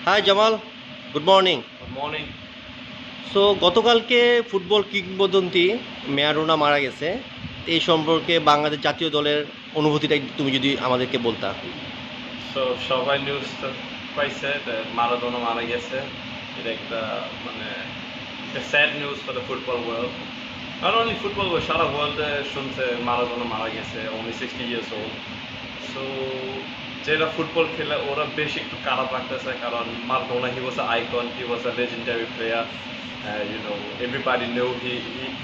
High Jamal, good morning. Good morning. So গতকালকে football কিংবদন্তি Maradona মারা গেছে। এই সম্পর্কে বাংলাদেশ জাতীয় দলের অনুভূতিটা তুমি যদি আমাদেরকে বলতা। সো সবাই নিউজ পাইছে মারাদোনা মারা গেছে। এটা একটা মানে sad news for the football world. Not only football world, সারা ওয়ার্ল্ডে শুনছে মারাদোনা মারা গেছে, only 60 years old. সো যেটা ফুটবল খেলে ওরা বেশি একটু খারাপ লাগতেছে, কারণ Maradona he was a icon, he was a legendary player. Everybody knew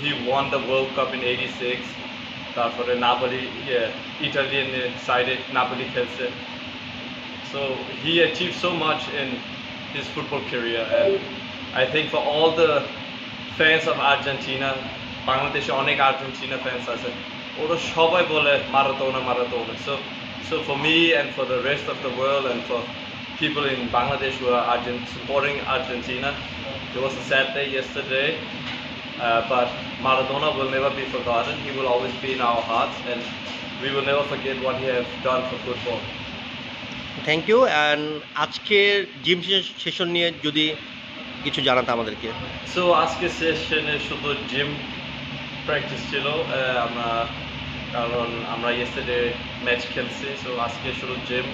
he won the World Cup in 86. তারপরে নাপোলি, ইটালিয়ান সাইডে নাপোলি খেলছে। So he achieved so much in his football career, and I think for all the fans of Argentina, বাংলাদেশে অনেক Argentina fans আছে, ওরা সবাই বলে Maradona Maradona. So for me and for the rest of the world and for people in Bangladesh who are supporting Argentina, it was a sad day yesterday, but Maradona will never be forgotten. He will always be in our hearts, and we will never forget what he has done for football. Thank you. And আজকের gym session নিয়ে যদি কিছু জানাতে আমাদেরকে। So আজকে সেশনে শুধু gym practice ছিল, কারণ আমরা ইয়েস্টারডে ম্যাচ খেলছি। সো আজকে শুধু জিম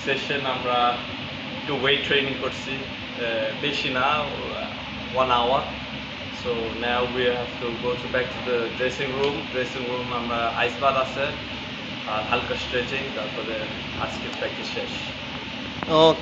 সেশন, আমরা একটু ওয়েট ট্রেনিং করছি, বেশি না, 1 hour. So now we have to go back to the dressing room. আমরা আইস বাথ আছে আর হালকা স্ট্রেচিং, তারপরে আজকে প্র্যাকটিস শেষ। ওকে।